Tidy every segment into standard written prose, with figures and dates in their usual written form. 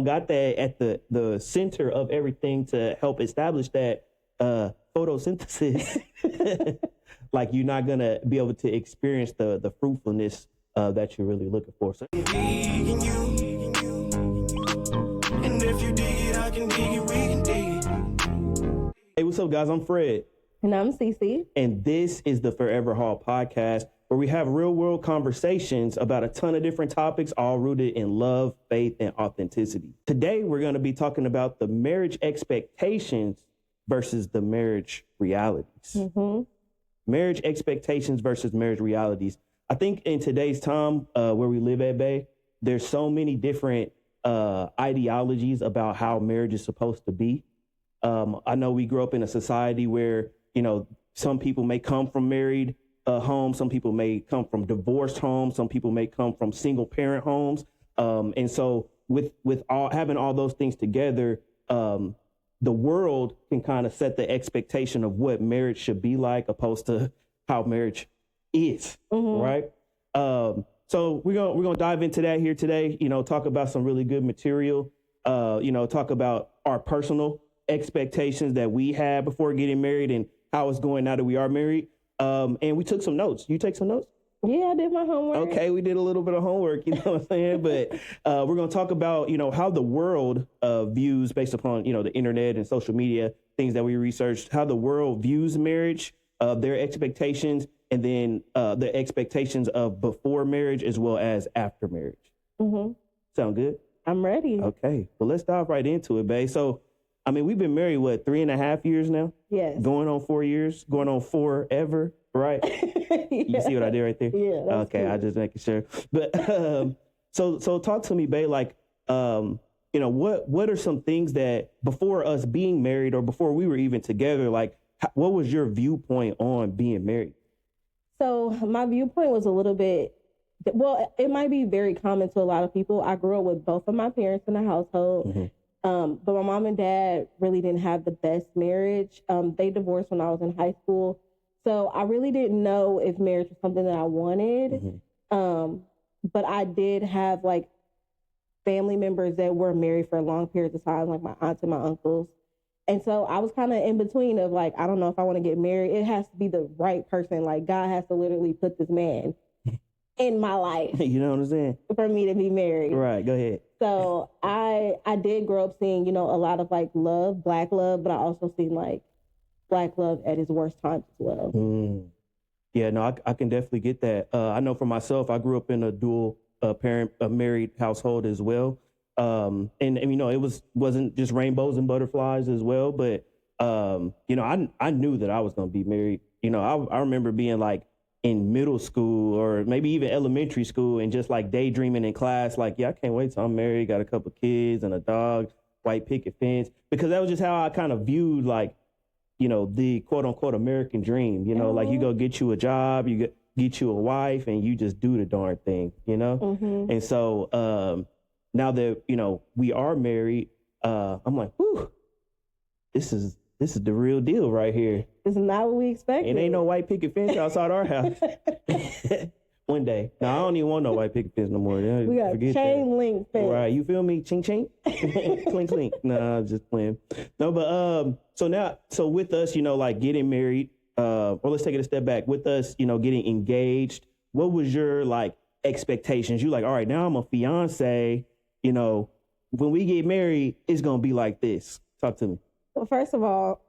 got that at the center of everything to help establish that photosynthesis, like you're not going to be able to experience the fruitfulness that you're really looking for. So, hey, what's up, guys? I'm Fred. And I'm Cece. And this is the Forever Hall podcast, where we have real world conversations about a ton of different topics, all rooted in love, faith, and authenticity. Today, we're going to be talking about the marriage expectations versus the marriage realities. Mm-hmm. Marriage expectations versus marriage realities. I think in today's time, where we live at, Bay, there's so many different ideologies about how marriage is supposed to be. I know we grew up in a society where, you know, some people may come from married homes, some people may come from divorced homes, some people may come from single parent homes. And so with having all those things together, the world can kind of set the expectation of what marriage should be like, opposed to how marriage is, right? So we're gonna dive into that here today. You know, talk about some really good material. You know, talk about our personal expectations that we had before getting married and how it's going now that we are married. And we took some notes. You take some notes? Yeah, I did my homework. Okay, we did a little bit of homework, you know what I'm saying? But we're going to talk about, you know, how the world views, based upon, you know, the internet and social media, things that we researched, how the world views marriage, their expectations, and then the expectations of before marriage as well as after marriage. Mm-hmm. Sound good? I'm ready. Okay, well, let's dive right into it, babe. So, I mean, we've been married, 3.5 years now? Yes. Going on 4 years, going on forever, right? Yeah. You see what I did right there? Yeah. Okay, cool. I just making sure. But so talk to me, babe. Like, you know, what are some things that before us being married or before we were even together, like, what was your viewpoint on being married? So my viewpoint was a little bit, well, it might be very common to a lot of people. I grew up with both of my parents in the household. Mm-hmm. But my mom and dad really didn't have the best marriage. They divorced when I was in high school. So I really didn't know if marriage was something that I wanted. Mm-hmm. But I did have like family members that were married for long periods of time, like my aunts and my uncles. And so I was kind of in between of like, I don't know if I want to get married. It has to be the right person. Like God has to literally put this man in my life. You know what I'm saying? For me to be married. Right. Go ahead. So I did grow up seeing, you know, a lot of like love, Black love, but I also seen like Black love at its worst times as well. Mm. Yeah, no, I can definitely get that. I know for myself, I grew up in a dual parent, married household as well. And you know, wasn't just rainbows and butterflies as well. But, you know, I knew that I was going to be married. You know, I remember being like, in middle school or maybe even elementary school and just like daydreaming in class, like, yeah, I can't wait till I'm married, got a couple kids and a dog, white picket fence, because that was just how I kind of viewed like, you know, the quote unquote American dream, you know, like you go get you a job, you get you a wife and you just do the darn thing, you know? Mm-hmm. And so now that, you know, we are married, I'm like, whew, this is the real deal right here. It's not what we expected. It ain't no white picket fence outside our house. One day. No, I don't even want no white picket fence no more. We got chain link fence. Right, you feel me? Ching ching. Clink clink. Nah, I'm just playing. No, but so with us, you know, like getting married, or let's take it a step back. With us, you know, getting engaged, what was your like expectations? You like, all right, now I'm a fiance, you know, when we get married, it's gonna be like this. Talk to me. Well, first of all,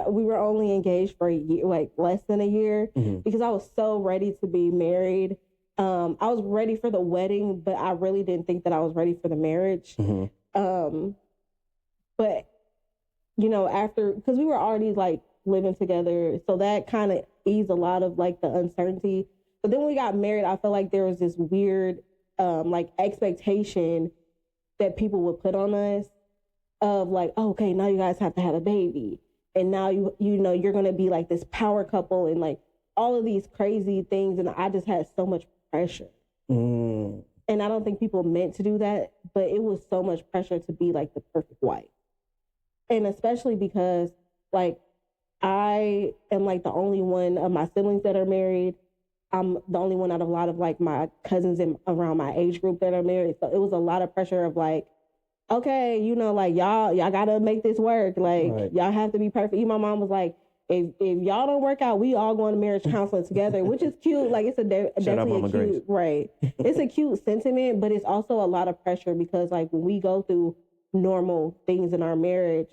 we were only engaged for a year, like less than a year, mm-hmm. because I was so ready to be married. I was ready for the wedding, but I really didn't think that I was ready for the marriage. Mm-hmm. But, you know, because we were already like living together, so that kind of eased a lot of like the uncertainty. But then when we got married, I felt like there was this weird like expectation that people would put on us of like, oh, okay, now you guys have to have a baby. And now, you know, you're going to be like this power couple and like all of these crazy things. And I just had so much pressure. Mm. And I don't think people meant to do that, but it was so much pressure to be like the perfect wife. And especially because like I am like the only one of my siblings that are married. I'm the only one out of a lot of like my cousins around my age group that are married. So it was a lot of pressure of like, okay, you know, like y'all gotta make this work. Like Right. y'all have to be perfect. Even my mom was like, if y'all don't work out, we all going to marriage counseling together, which is cute. Like it's definitely Mama a cute, Grace. right? It's a cute sentiment, but it's also a lot of pressure because like when we go through normal things in our marriage,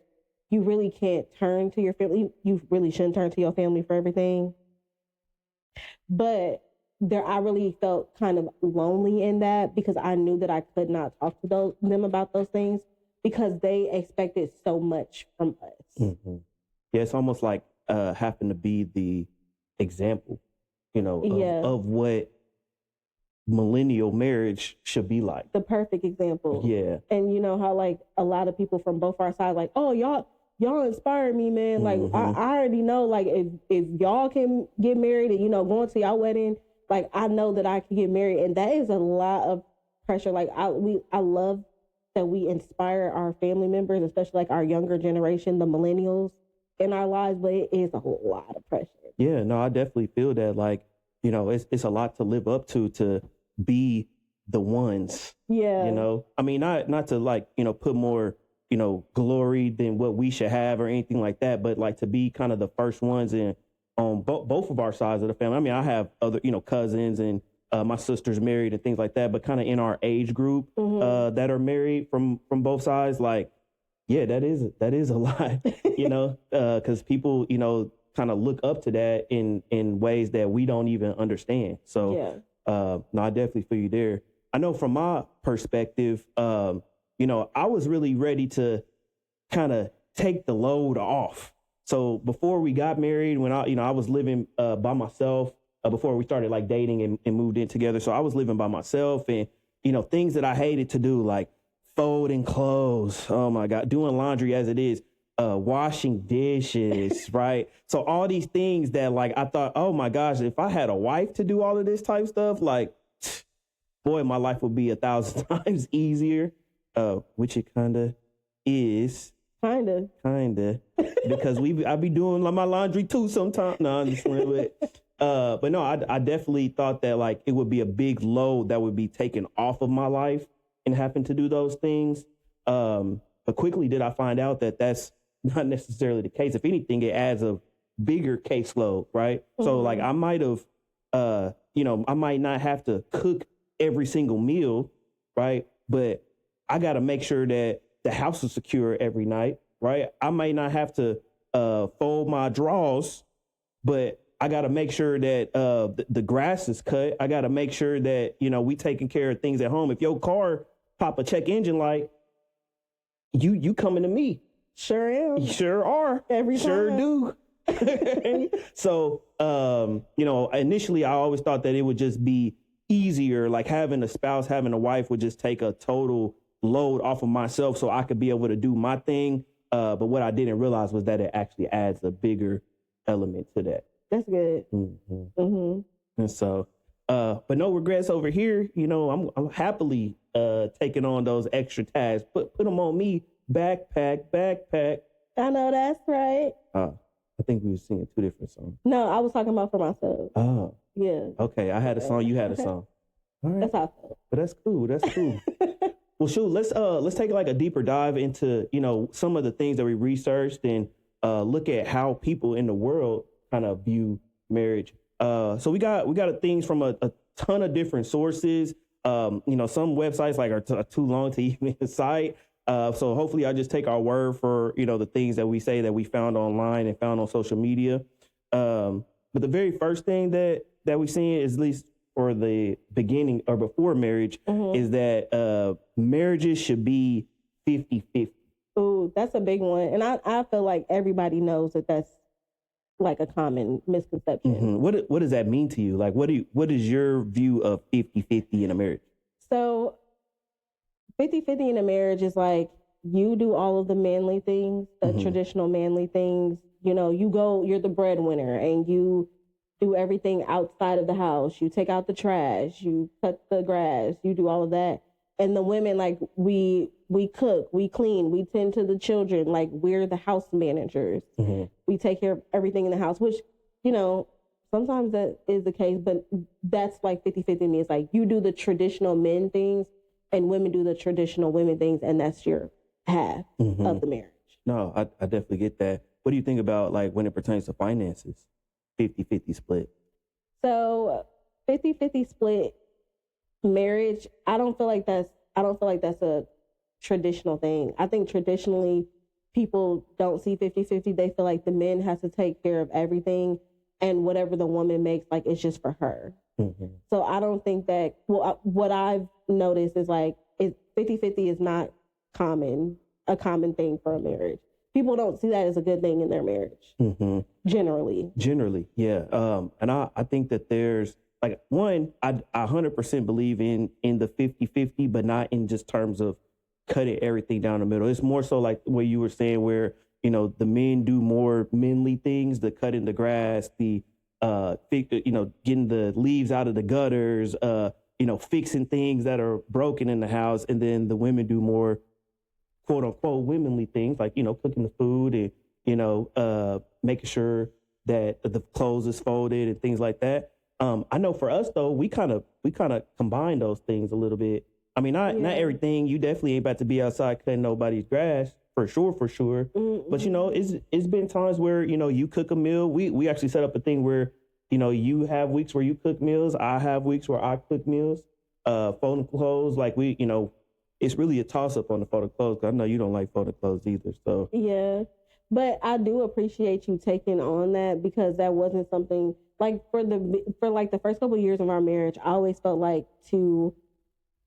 you really can't turn to your family. You really shouldn't turn to your family for everything. But I really felt kind of lonely in that because I knew that I could not talk to them about those things because they expected so much from us. Mm-hmm. Yeah, it's almost like having to be the example, of what millennial marriage should be like. The perfect example. Yeah. And you know how like a lot of people from both our sides like, oh, y'all inspire me, man. Like I already know like if y'all can get married and going to y'all wedding, like I know that I can get married. And that is a lot of pressure. Like I love that we inspire our family members, especially like our younger generation, the millennials in our lives, but it is a lot of pressure. Yeah, no, I definitely feel that. Like, it's a lot to live up to be the ones. Yeah. I mean, not to like, put more, glory than what we should have or anything like that, but like to be kind of the first ones in on both of our sides of the family. I mean, I have other, cousins and my sister's married and things like that, but kind of in our age group that are married from both sides, like, yeah, that is a lot, because people, kind of look up to that in ways that we don't even understand. So, no, I definitely feel you there. I know from my perspective, I was really ready to kind of take the load off. So before we got married, when I was living by myself, before we started like dating and moved in together. So I was living by myself and, things that I hated to do, like folding clothes. Oh my God, doing laundry as it is, washing dishes, right? So all these things that like, I thought, oh my gosh, if I had a wife to do all of this type stuff, like, boy, my life would be 1,000 times easier, which it kind of is. Kinda. Because I be doing like my laundry too sometimes. No, I'm just playing. But no, I definitely thought that like it would be a big load that would be taken off of my life and having to do those things. But quickly did I find out that that's not necessarily the case. If anything, it adds a bigger caseload, right? Mm-hmm. So like I might have, I might not have to cook every single meal, right? But I got to make sure that the house is secure every night, right? I might not have to fold my drawers, but I got to make sure that the grass is cut. I got to make sure that, we taking care of things at home. If your car pop a check engine light, you coming to me. Sure am. You sure are. Every time. Sure do. So, initially I always thought that it would just be easier, like having a spouse, having a wife would just take a total load off of myself so I could be able to do my thing. But what I didn't realize was that it actually adds a bigger element to that. That's good. Mm-hmm. Mm-hmm. And so, but no regrets over here. I'm happily taking on those extra tasks. Put them on me. Backpack. I know that's right. I think we were singing two different songs. No, I was talking about for myself. Oh. Yeah. Okay, I had a song, you had a song. All right. That's how I felt. But that's cool. Well, shoot, let's take like a deeper dive into, some of the things that we researched and look at how people in the world kind of view marriage. So we got things from a ton of different sources. Some websites like are too long to even cite. So hopefully I just take our word for, the things that we say that we found online and found on social media. But the very first thing that we seen is, at least for the beginning or before marriage, is that marriages should be 50-50. Ooh, that's a big one. And I feel like everybody knows that that's like a common misconception. Mm-hmm. What does that mean to you? Like, what is your view of 50-50 in a marriage? So 50-50 in a marriage is like you do all of the manly things, the traditional manly things. You're the breadwinner and you do everything outside of the house. You take out the trash, you cut the grass, you do all of that. And the women, like we cook, we clean, we tend to the children, like we're the house managers. Mm-hmm. We take care of everything in the house, which, sometimes that is the case, but that's like 50-50 to me. It's like you do the traditional men things and women do the traditional women things, and that's your half of the marriage. No, I definitely get that. What do you think about like when it pertains to finances? 50-50 split. So 50-50 split marriage, I don't feel like that's a traditional thing. I think traditionally people don't see 50-50. They feel like the men has to take care of everything, and whatever the woman makes, like, it's just for her. So I don't think that, what I've noticed is like 50-50 is not a common thing for a marriage. People don't see that as a good thing in their marriage. Generally, yeah. And I think that there's like, one, I 100% believe in the 50-50, but not in just terms of cutting everything down the middle. It's more so like what you were saying, where, you know, the men do more manly things, the cutting the grass, the getting the leaves out of the gutters, fixing things that are broken in the house, and then the women do more quote unquote womanly things, like, cooking the food and making sure that the clothes is folded and things like that. I know for us though, we kind of combine those things a little bit. I mean, not everything. You definitely ain't about to be outside cutting nobody's grass, for sure. But it's been times where you cook a meal. We actually set up a thing where you have weeks where you cook meals. I have weeks where I cook meals. Folding clothes, like it's really a toss up on the folding clothes, because I know you don't like folding clothes either. So yeah, but I do appreciate you taking on that, because that wasn't something like for the first couple of years of our marriage. I always felt like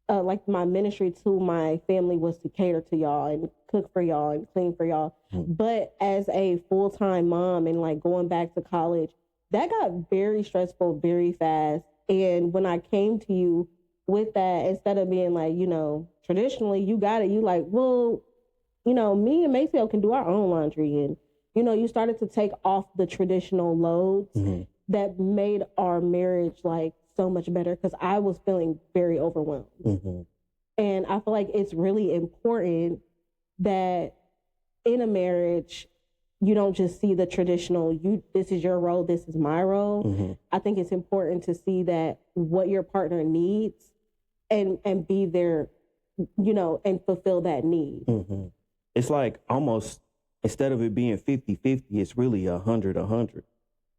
like my ministry to my family was to cater to y'all and cook for y'all and clean for y'all. But as a full-time mom and like going back to college, that got very stressful very fast. And when I came to you with that, instead of being like, traditionally you got it, you like, well, me and Maceo can do our own laundry. And, you started to take off the traditional loads that made our marriage like so much better, because I was feeling very overwhelmed. And I feel like it's really important that in a marriage, you don't just see the traditional, this is your role, this is my role. I think it's important to see that what your partner needs and be there, and fulfill that need. It's like almost, instead of it being 50-50, it's really 100-100.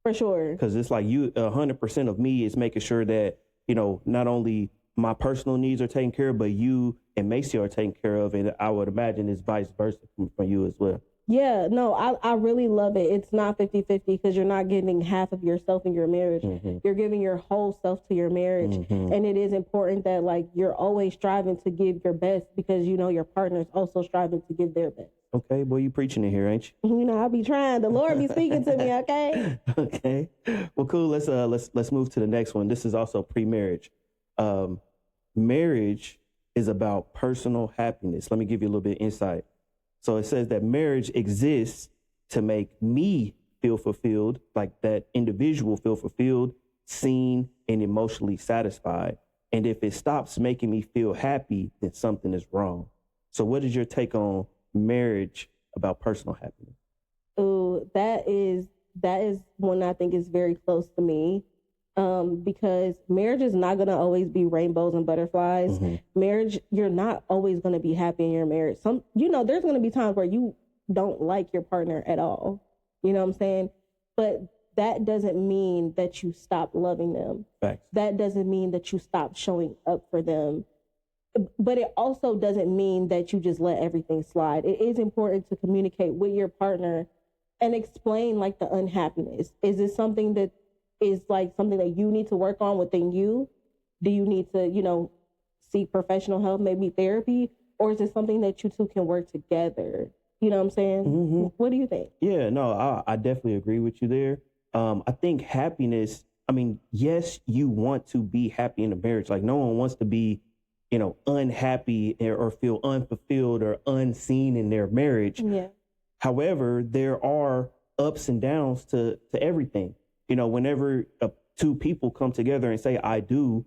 For sure. Because it's like 100% of me is making sure that, not only my personal needs are taken care of, but you and Macy are taken care of. And I would imagine it's vice versa from you as well. Yeah, no, I really love it. It's not 50-50, because you're not giving half of yourself in your marriage. You're giving your whole self to your marriage. And it is important that like you're always striving to give your best, because your partner is also striving to give their best. Okay, boy, you preaching it here, ain't you? I'll be trying. The Lord be speaking to me, okay? Okay. Well, cool. Let's move to the next one. This is also pre-marriage. Marriage is about personal happiness. Let me give you a little bit of insight. So it says that marriage exists to make me feel fulfilled, like that individual feel fulfilled, seen, and emotionally satisfied. And if it stops making me feel happy, then something is wrong. So what is your take on marriage about personal happiness? Oh, that is one I think is very close to me. Because marriage is not going to always be rainbows and butterflies. Marriage, you're not always going to be happy in your marriage. There's going to be times where you don't like your partner at all. You know what I'm saying? But that doesn't mean that you stop loving them. Facts. That doesn't mean that you stop showing up for them. But it also doesn't mean that you just let everything slide. It is important to communicate with your partner and explain like the unhappiness. Is this something that is like something that you need to work on within you? Do you need to, seek professional help, maybe therapy? Or is it something that you two can work together? You know what I'm saying? What do you think? Yeah, no, I definitely agree with you there. I think happiness, yes, you want to be happy in a marriage. Like no one wants to be, unhappy or feel unfulfilled or unseen in their marriage. Yeah. However, there are ups and downs to everything. Whenever two people come together and say, I do,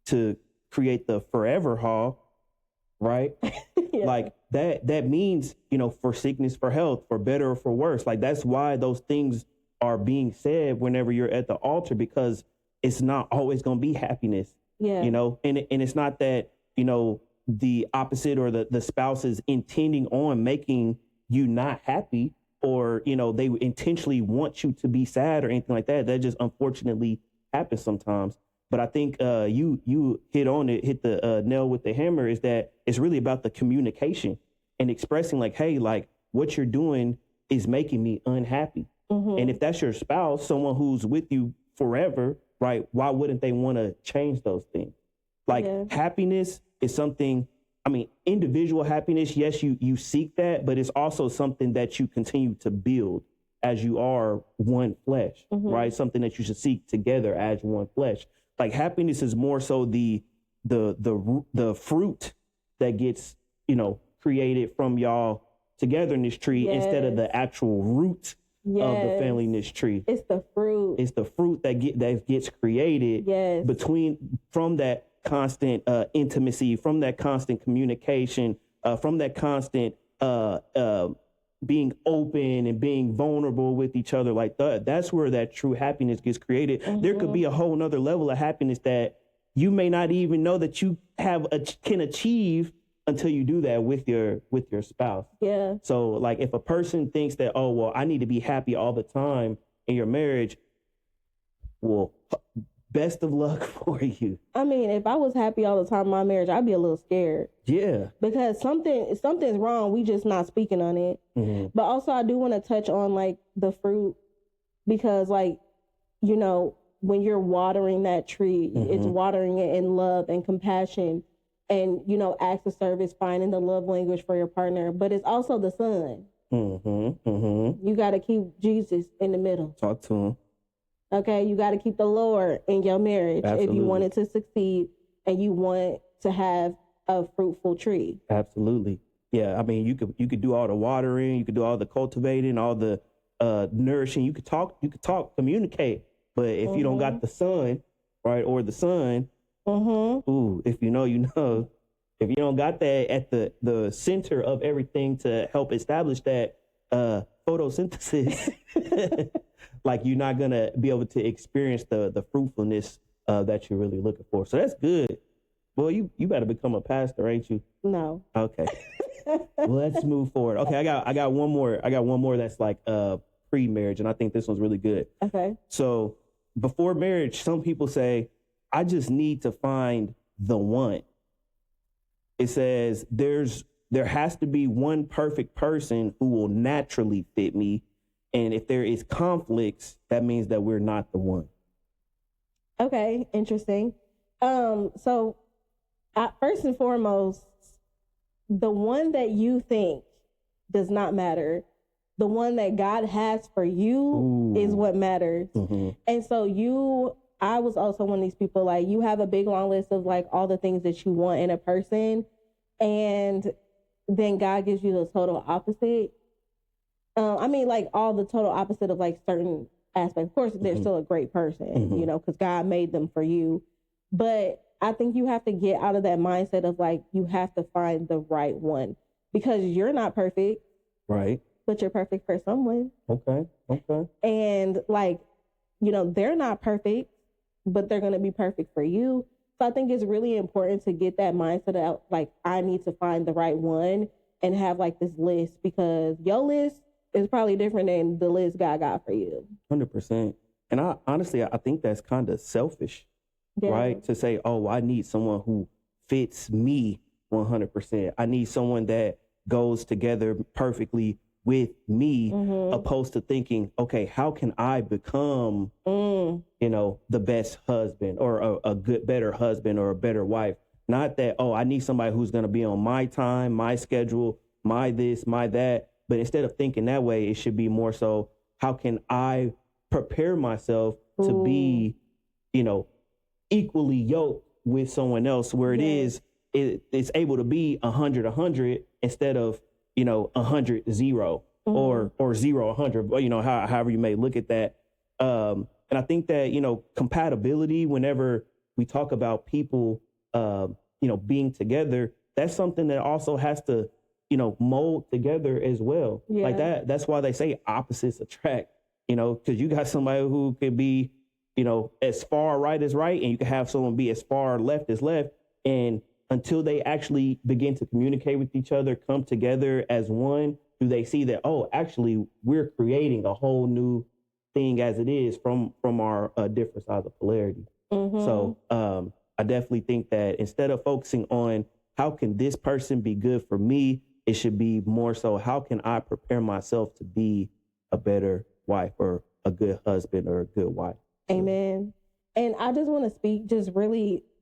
to create the forever hall, right? Yeah. Like that means, for sickness, for health, for better or for worse. Like that's why those things are being said whenever you're at the altar, because it's not always going to be happiness, yeah. And it's not that, the opposite or the spouse is intending on making you not happy, or, you know, they intentionally want you to be sad or anything like that. That just unfortunately happens sometimes. But I think you hit the nail with the hammer, is that it's really about the communication and expressing like, hey, like what you're doing is making me unhappy. Mm-hmm. And if that's your spouse, someone who's with you forever, right, why wouldn't they want to change those things? Like happiness is something, I mean, individual happiness, yes, you seek that, but it's also something that you continue to build as you are one flesh, right? Something that you should seek together as one flesh. Like happiness is more so the fruit that gets, you know, created from y'all togetherness tree instead of the actual root of the familyness tree. It's the fruit. It's the fruit that gets created from that constant intimacy, from that constant communication, from that constant being open and being vulnerable with each other. Like that's where that true happiness gets created. There could be a whole nother level of happiness that you may not even know that you can achieve until you do that with your spouse. Yeah. So like if a person thinks that, oh, well, I need to be happy all the time in your marriage, well, best of luck for you. I mean, if I was happy all the time in my marriage, I'd be a little scared. Yeah. Because something's wrong. We just not speaking on it. Mm-hmm. But also I do want to touch on like the fruit, because like, you know, when you're watering that tree, it's watering it in love and compassion and, you know, acts of service, finding the love language for your partner. But it's also the son. You got to keep Jesus in the middle. Talk to him. Okay, you got to keep the Lord in your marriage if you want it to succeed and you want to have a fruitful tree. Absolutely. Yeah, I mean, you could do all the watering, you could do all the cultivating, all the nourishing. You could talk, communicate. But if you don't got the son, right, or the son, ooh, if you know, you know. If you don't got that at the center of everything to help establish that photosynthesis, like you're not going to be able to experience the fruitfulness that you're really looking for. So that's good. Well, you better become a pastor, ain't you? No. Okay. Well, let's move forward. Okay, I got one more. I got one more that's like pre-marriage, and I think this one's really good. Okay. So before marriage, some people say, I just need to find the one. It says there has to be one perfect person who will naturally fit me. And if there is conflicts, that means that we're not the one. Okay, interesting. So first and foremost, the one that you think does not matter. The one that God has for you is what matters. And so I was also one of these people, like you have a big long list of like all the things that you want in a person, and then God gives you the total opposite. I mean, like all the total opposite of like certain aspects. Of course, they're still a great person, you know, because God made them for you. But I think you have to get out of that mindset of like, you have to find the right one, because you're not perfect. Right. But you're perfect for someone. Okay. And like, you know, they're not perfect, but they're going to be perfect for you. So I think it's really important to get that mindset of like, I need to find the right one and have like this list, because your list is probably different than the list God got for you. 100%. And I honestly think that's kind of selfish, right? To say, oh, I need someone who fits me 100%. I need someone that goes together perfectly with me, opposed to thinking, okay, how can I become, you know, the best husband or a better husband or a better wife? Not that, oh, I need somebody who's going to be on my time, my schedule, my this, my that. But instead of thinking that way, it should be more so, how can I prepare myself to be, you know, equally yoked with someone else, where it's able to be 100 instead of, you know, 100-0 or 0-100, you know, however you may look at that. And I think that, you know, compatibility, whenever we talk about people, you know, being together, that's something that also has to, you know, mold together as well. Yeah. Like that's why they say opposites attract, you know, because you got somebody who could be, you know, as far right as right, and you can have someone be as far left as left, and until they actually begin to communicate with each other, come together as one, do they see that, oh, actually, we're creating a whole new thing as it is from our different sides of polarity. Mm-hmm. So I definitely think that instead of focusing on how can this person be good for me, it should be more so how can I prepare myself to be a better wife or a good husband or a good wife. Amen. And I just want to speak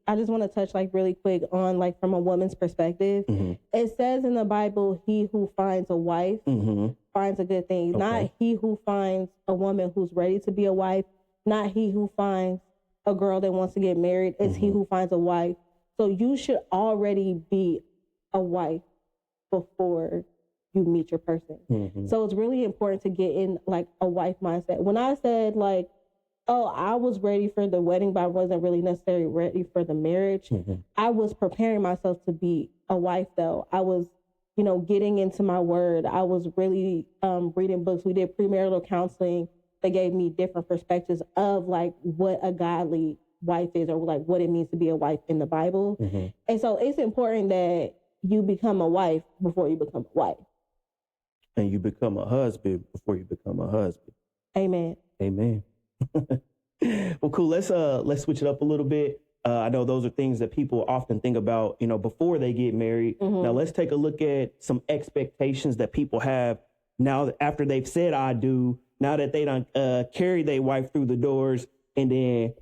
I just want to touch like really quick on like from a woman's perspective. Mm-hmm. It says in the Bible, he who finds a wife mm-hmm. finds a good thing. Okay. Not he who finds a woman who's ready to be a wife. Not he who finds a girl that wants to get married. It's mm-hmm. he who finds a wife. So you should already be a wife before you meet your person. Mm-hmm. So it's really important to get in like a wife mindset. When I said like, oh, I was ready for the wedding, but I wasn't really necessarily ready for the marriage. Mm-hmm. I was preparing myself to be a wife, though. I was, getting into my word. I was really reading books. We did premarital counseling. They gave me different perspectives of like what a godly wife is or like what it means to be a wife in the Bible. Mm-hmm. And so it's important that you become a wife before you become a wife. And you become a husband before you become a husband. Amen. Amen. Well, cool. Let's switch it up a little bit. I know those are things that people often think about, before they get married. Mm-hmm. Now let's take a look at some expectations that people have now after they've said I do, now that they don't carry their wife through the doors, and then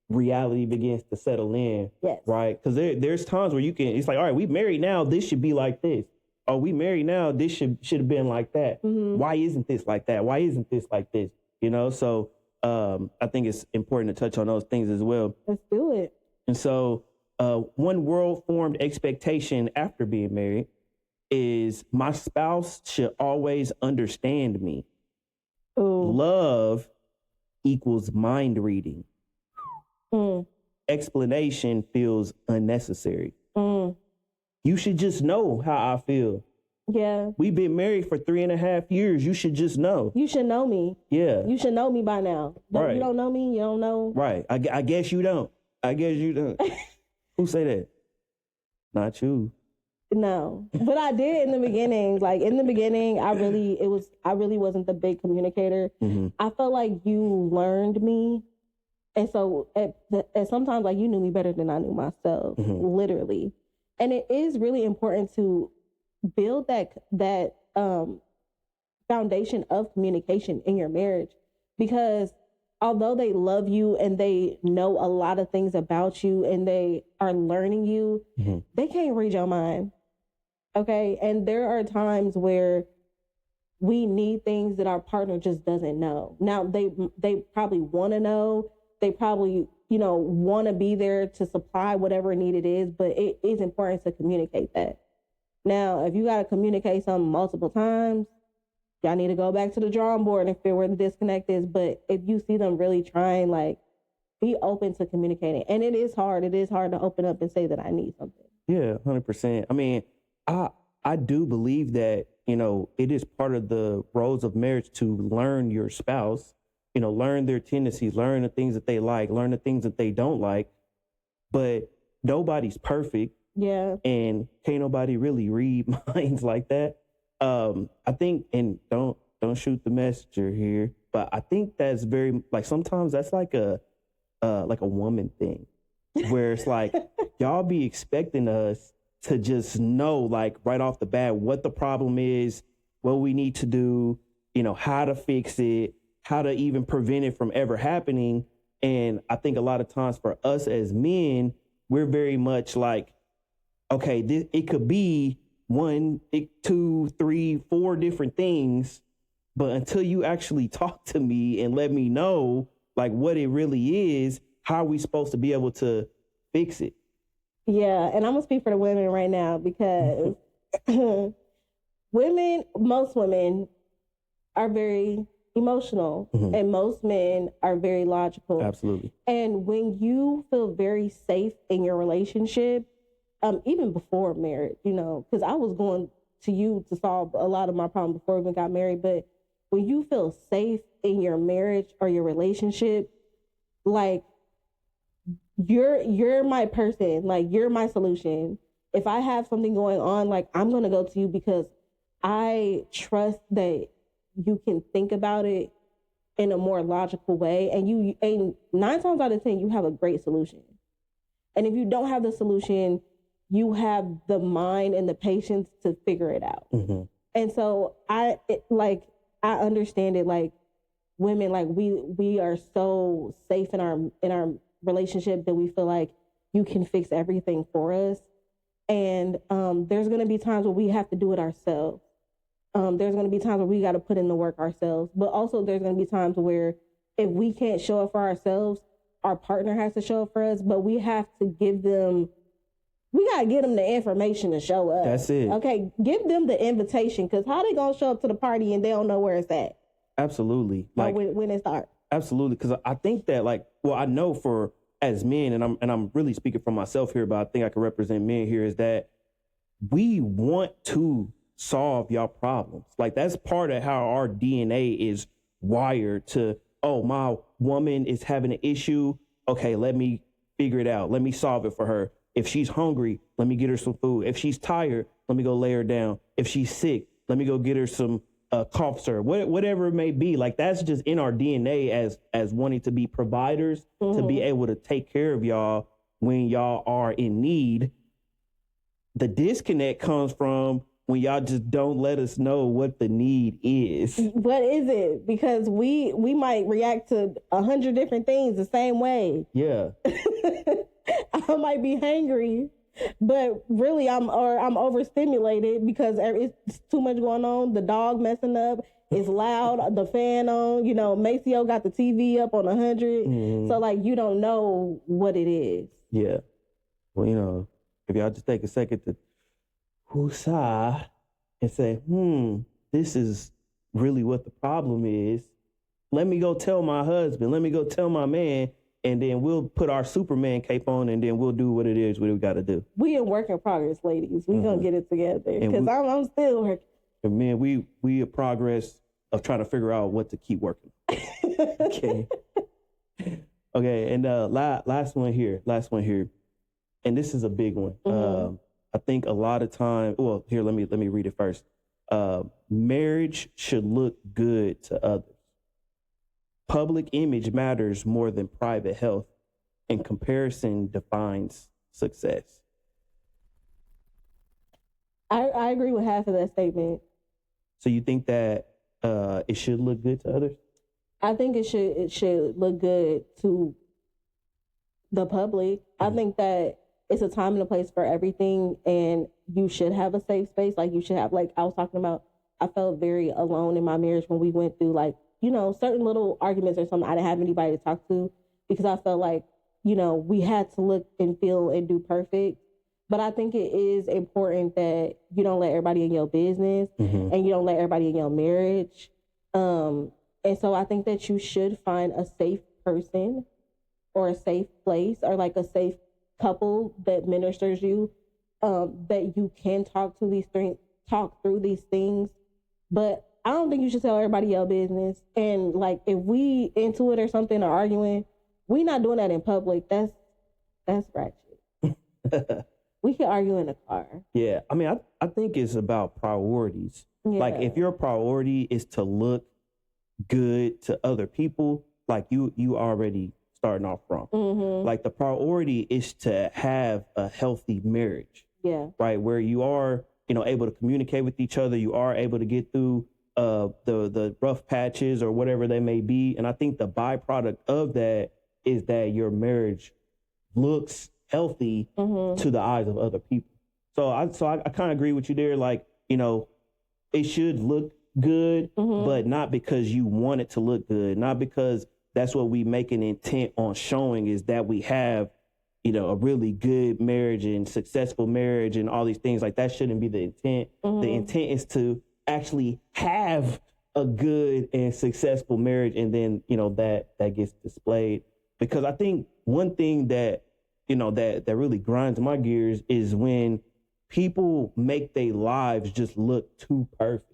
reality begins to settle in. Yes. Right. Because there's times where it's like, all right, we married now, this should be like this. Oh, we married now, this should have been like that. Mm-hmm. Why isn't this like that? Why isn't this like this? So I think it's important to touch on those things as well. Let's do it. And so one world-formed expectation after being married is my spouse should always understand me. Ooh. Love equals mind reading. Mm. Explanation feels unnecessary. Mm. You should just know how I feel. Yeah. We've been married for 3.5 years. You should just know. You should know me. Yeah. You should know me by now. Right. You don't know me, you don't know. Right. I guess you don't. Who say that? Not you. No. But I did in the beginning. Like in the beginning, I really wasn't the big communicator. Mm-hmm. I felt like you learned me. And so at sometimes like you knew me better than I knew myself, mm-hmm. literally. And it is really important to build that foundation of communication in your marriage, because although they love you and they know a lot of things about you and they are learning you, mm-hmm. they can't read your mind. Okay. And there are times where we need things that our partner just doesn't know. Now they probably want to know. They probably, want to be there to supply whatever need it is, but it is important to communicate that. Now, if you got to communicate something multiple times, y'all need to go back to the drawing board and figure where the disconnect is. But if you see them really trying, like, be open to communicating. And it is hard. It is hard to open up and say that I need something. Yeah, 100%. I mean, I do believe that, it is part of the roles of marriage to learn your spouse, learn their tendencies, learn the things that they like, learn the things that they don't like. But nobody's perfect. Yeah. And can't nobody really read minds like that. I think, and don't shoot the messenger here, but I think that's very, like, sometimes that's like a woman thing where it's like, y'all be expecting us to just know, like, right off the bat what the problem is, what we need to do, how to fix it, how to even prevent it from ever happening. And I think a lot of times for us as men, we're very much like, okay, it could be 1, 2, 3, 4 different things, but until you actually talk to me and let me know like what it really is, how are we supposed to be able to fix it? Yeah, and I'm gonna speak for the women right now because most women are very emotional, mm-hmm. and most men are very logical. Absolutely. And when you feel very safe in your relationship, even before marriage, because I was going to you to solve a lot of my problems before we even got married. But when you feel safe in your marriage or your relationship, like you're my person, like you're my solution. if I have something going on, like, I'm going to go to you because I trust that you can think about it in a more logical way. And 9 times out of 10, you have a great solution. And if you don't have the solution, you have the mind and the patience to figure it out. Mm-hmm. And so I understand it. Like, women, like, we are so safe in our relationship that we feel like you can fix everything for us. And there's going to be times where we have to do it ourselves. There's going to be times where we got to put in the work ourselves. But also there's going to be times where if we can't show up for ourselves, our partner has to show up for us. But we have to we got to give them the information to show up. That's it. Okay, give them the invitation, because how they going to show up to the party and they don't know where it's at? Absolutely. Like, when it starts. Absolutely. Because I think that, like, well, I know for as men, and I'm really speaking for myself here, but I think I can represent men here, is that we want to solve y'all problems. Like, that's part of how our DNA is wired to, oh, my woman is having an issue. Okay, let me figure it out. Let me solve it for her. If she's hungry, let me get her some food. If she's tired, let me go lay her down. If she's sick, let me go get her some cough syrup, whatever it may be. Like, that's just in our DNA as wanting to be providers, to be able to take care of y'all when y'all are in need. The disconnect comes from when y'all just don't let us know what the need is. What is it? Because we might react to 100 different things the same way. Yeah. I might be hangry, but really I'm overstimulated because it's too much going on. The dog messing up. It's loud. The fan on. You know, Maceo got the TV up on 100. Mm-hmm. So, like, you don't know what it is. Yeah. Well, you know, if y'all just take a second to woosah and say, this is really what the problem is. Let me go tell my husband. Let me go tell my man. And then we'll put our Superman cape on, and then we'll do what it is we got to do. We in work in progress, ladies. We gonna get it together, because I'm still working. And man, we in progress of trying to figure out what to keep working. Okay. Okay, and last one here, and this is a big one. Mm-hmm. I think a lot of time. Well, here, let me read it first. Marriage should look good to others. Public image matters more than private health, and comparison defines success. I agree with half of that statement. So you think that it should look good to others? I think it should look good to the public. Mm-hmm. I think that it's a time and a place for everything, and you should have a safe space. Like, you should have, like I was talking about, I felt very alone in my marriage when we went through, like, you know, certain little arguments or something. I didn't have anybody to talk to, because I felt like, you know, we had to look and feel and do perfect. But I think it is important that you don't let everybody in your business, mm-hmm. and you don't let everybody in your marriage. And so I think that you should find a safe person or a safe place, or like a safe couple that ministers you, that you can talk through these things. But I don't think you should tell everybody your business. And, like, if we into it or something or arguing, we not doing that in public. That's ratchet. We can argue in the car. Yeah. I mean, I think it's about priorities. Yeah. Like, if your priority is to look good to other people, like, you already starting off wrong. Mm-hmm. Like, the priority is to have a healthy marriage. Yeah. Right. Where you are, you know, able to communicate with each other. You are able to get through the rough patches or whatever they may be. And I think the byproduct of that is that your marriage looks healthy, mm-hmm. to the eyes of other people. So I kind of agree with you there. Like, you know, it should look good, mm-hmm. but not because you want it to look good, not because that's what we make an intent on showing, is that we have, you know, a really good marriage and successful marriage and all these things. Like, that shouldn't be the intent. Mm-hmm. The intent is to actually have a good and successful marriage, and then, you know, that gets displayed. Because I think one thing that, you know, that really grinds my gears is when people make their lives just look too perfect.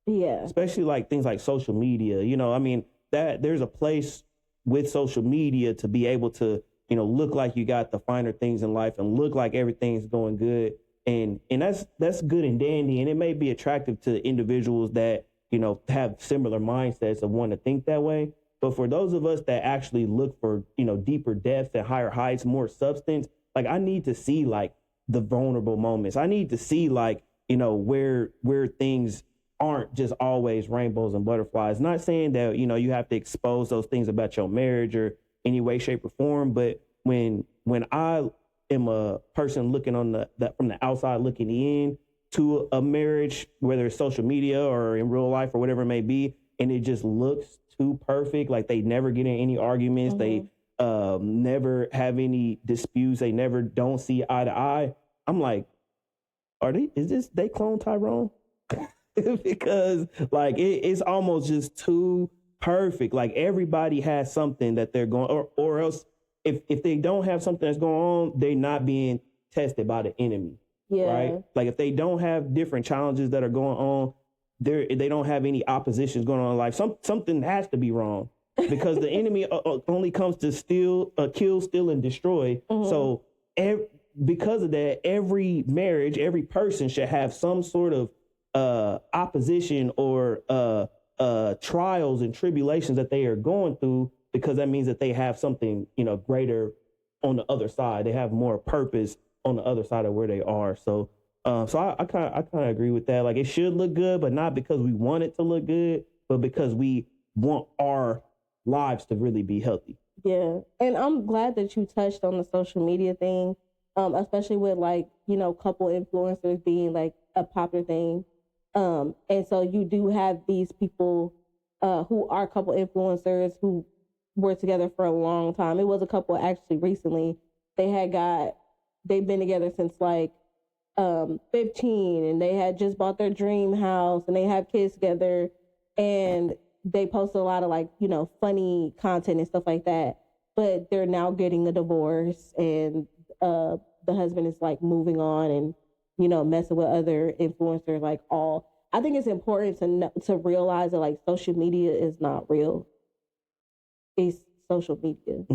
Yeah. Especially like things like social media. You know, I mean, that there's a place with social media to be able to, you know, look like you got the finer things in life and look like everything's going good. And that's good and dandy, and it may be attractive to individuals that, you know, have similar mindsets of wanting to think that way. But for those of us that actually look for, you know, deeper depths and higher heights, more substance, like I need to see like the vulnerable moments. I need to see like, you know, where things aren't just always rainbows and butterflies. Not saying that, you know, you have to expose those things about your marriage or any way, shape, or form. But when I am a person looking on that from the outside looking in to a marriage, whether it's social media or in real life or whatever it may be, and it just looks too perfect, like they never get in any arguments, they never have any disputes, they never don't see eye to eye. I'm like, is they clone Tyrone? Because like it's almost just too perfect. Like everybody has something that they're going, or else if they don't have something that's going on, they're not being tested by the enemy. Yeah. Right. Like if they don't have different challenges that are going on, they don't have any oppositions going on in life. Something has to be wrong, because the enemy only comes to steal, kill, steal, and destroy. So because of that, every marriage, every person should have some sort of opposition or trials and tribulations that they are going through, because that means that they have something, you know, greater on the other side. They have more purpose on the other side of where they are. So I kind of agree with that. Like it should look good, but not because we want it to look good, but because we want our lives to really be healthy. Yeah. And I'm glad that you touched on the social media thing, especially with like, you know, couple influencers being like a popular thing. And so you do have these people who are couple influencers who were together for a long time. It was a couple actually recently. They've been together since like 15, and they had just bought their dream house, and they have kids together, and they post a lot of like, you know, funny content and stuff like that. But they're now getting a divorce, and the husband is like moving on and, you know, messing with other influencers. Like I think it's important to realize that like social media is not real. It's social media.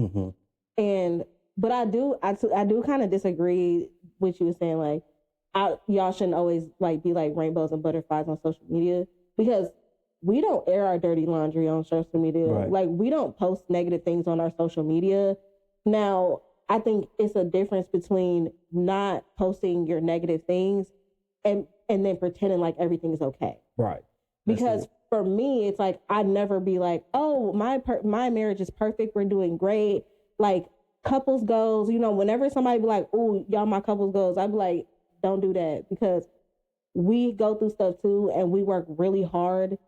But I do kind of disagree with you saying like y'all shouldn't always like be like rainbows and butterflies on social media, because we don't air our dirty laundry on social media. Right. Like we don't post negative things on our social media. Now, I think it's a difference between not posting your negative things and then pretending like everything is okay. Right. Because for me, it's like I'd never be like, oh, my marriage is perfect, we're doing great. Like couples goals, you know, whenever somebody be like, oh, y'all my couples goals, I'd be like, don't do that, because we go through stuff too, and we work really hard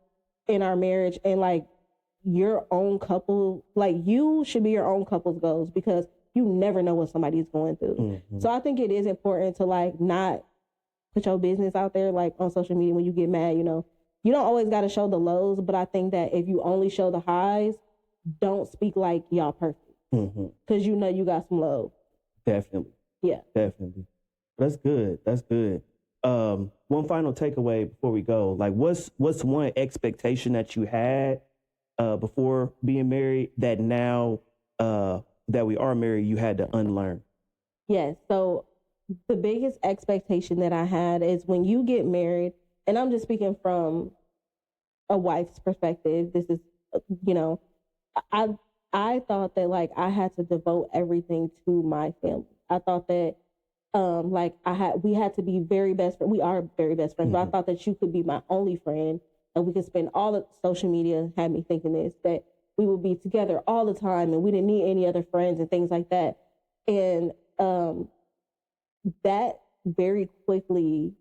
in our marriage. And like your own couple, like you should be your own couple's goals, because you never know what somebody's going through. So I think it is important to like not put your business out there like on social media when you get mad. You know, you don't always got to show the lows, but I think that if you only show the highs, don't speak like y'all perfect, because you know you got some lows. Definitely. Yeah. Definitely. That's good. That's good. One final takeaway before we go. Like, what's one expectation that you had before being married that now that we are married, you had to unlearn? Yes. So the biggest expectation that I had is when you get married, and I'm just speaking from a wife's perspective. This is, you know, I thought that like I had to devote everything to my family. I thought that we had to be very best friends. We are very best friends, but I thought that you could be my only friend, and we could spend all the social media had me thinking this, that we would be together all the time and we didn't need any other friends and things like that. And that very quickly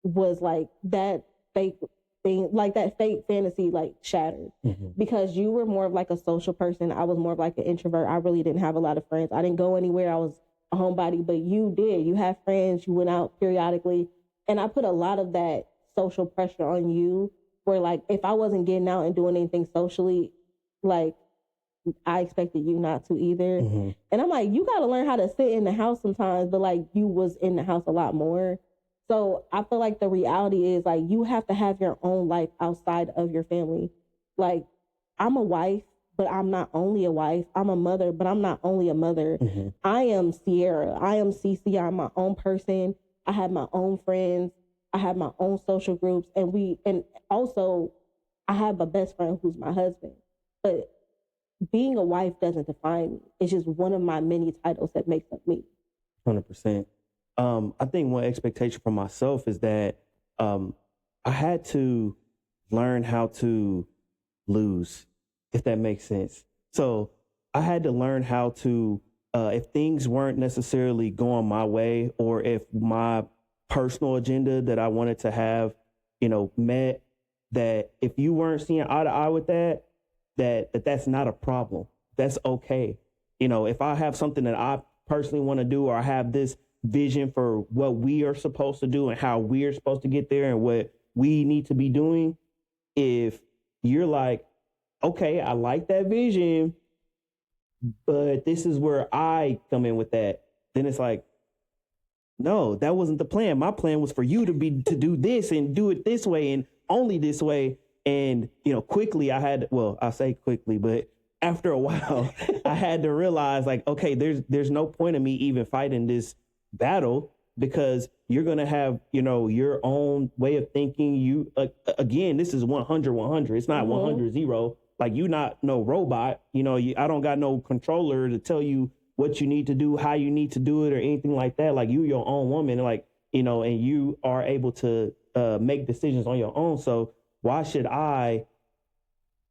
was like that fake thing, like that fake fantasy, like shattered, because you were more of like a social person. I was more of like an introvert. I really didn't have a lot of friends. I didn't go anywhere. I was a homebody, but you did. You had friends. You went out periodically. And I put a lot of that social pressure on you, where like if I wasn't getting out and doing anything socially, like I expected you not to either. And I'm like, you got to learn how to sit in the house sometimes, but like you was in the house a lot more. So I feel like the reality is like you have to have your own life outside of your family. Like I'm a wife, but I'm not only a wife. I'm a mother, but I'm not only a mother. I am Sierra. I am Cece. I'm my own person. I have my own friends. I have my own social groups, and also I have a best friend who's my husband. But being a wife doesn't define me. It's just one of my many titles that makes up me. 100%. I think one expectation for myself is that I had to learn how to lose, if that makes sense. So I had to learn how to, if things weren't necessarily going my way, or if my personal agenda that I wanted to have, met, that if you weren't seeing eye to eye with that's not a problem. That's okay. If I have something that I personally want to do, or I have this vision for what we are supposed to do and how we are supposed to get there and what we need to be doing, if you're like, okay, I like that vision, but this is where I come in with that, then it's like, no, that wasn't the plan. My plan was for you to do this and do it this way and only this way. And, quickly I'll say quickly, but after a while, I had to realize, like, okay, there's no point in me even fighting this battle, because you're going to have, your own way of thinking. You, again, this is 100. It's not 100-0. Like, you not no robot, I don't got no controller to tell you what you need to do, how you need to do it, or anything like that. Like, you your own woman, like, and you are able to make decisions on your own. So why should I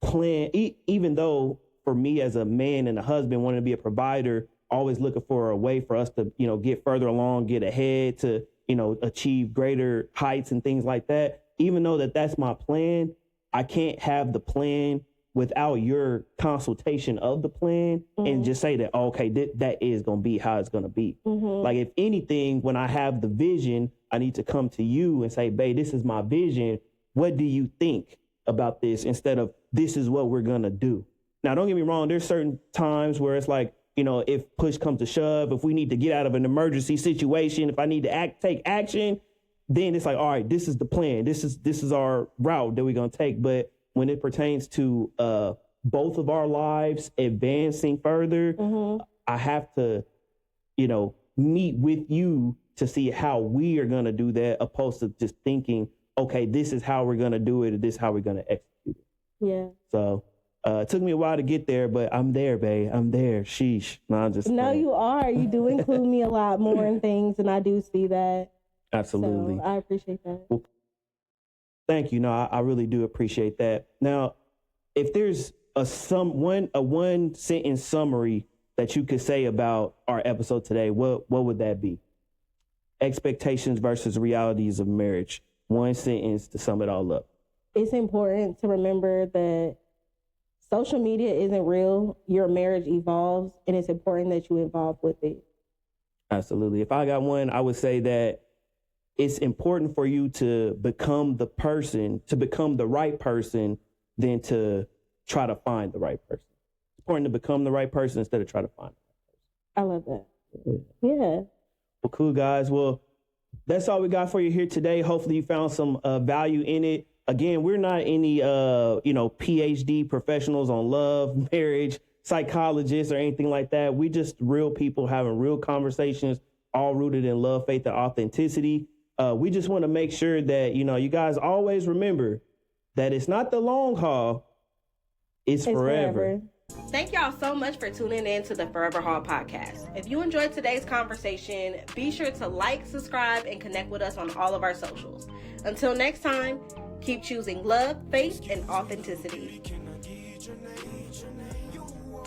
plan, even though for me as a man and a husband wanting to be a provider, always looking for a way for us to, get further along, get ahead, to, achieve greater heights and things like that. Even though that's my plan, I can't have the plan without your consultation of the plan and just say that, okay, that is going to be how it's going to be. Like, if anything, when I have the vision, I need to come to you and say, babe, this is my vision. What do you think about this? Instead of, this is what we're going to do. Now, don't get me wrong. There's certain times where it's like, if push comes to shove, if we need to get out of an emergency situation, if I need to take action, then it's like, all right, this is the plan. This is our route that we're going to take. But when it pertains to both of our lives advancing further, I have to, meet with you to see how we are going to do that, opposed to just thinking, okay, this is how we're going to do it, and this is how we're going to execute it. Yeah. So it took me a while to get there, but I'm there, babe. I'm there. Sheesh. No, I'm just No, playing. you are. You do include me a lot more in things, and I do see that. Absolutely. So I appreciate that. Well, thank you. No, I really do appreciate that. Now, if there's a one sentence summary that you could say about our episode today, what would that be? Expectations versus realities of marriage. One sentence to sum it all up. It's important to remember that social media isn't real. Your marriage evolves, and it's important that you evolve with it. Absolutely. If I got one, I would say that it's important for you to become the right person, than to try to find the right person. It's important to become the right person instead of try to find the right person. I love that. Yeah. Well, cool, guys. Well, that's all we got for you here today. Hopefully you found some value in it. Again, we're not any, PhD professionals on love, marriage, psychologists, or anything like that. We just real people having real conversations, all rooted in love, faith, and authenticity. We just want to make sure that, you guys always remember that it's not the long haul, it's forever. Thank y'all so much for tuning in to the Forever Haul podcast. If you enjoyed today's conversation, be sure to like, subscribe, and connect with us on all of our socials. Until next time, keep choosing love, faith, and authenticity.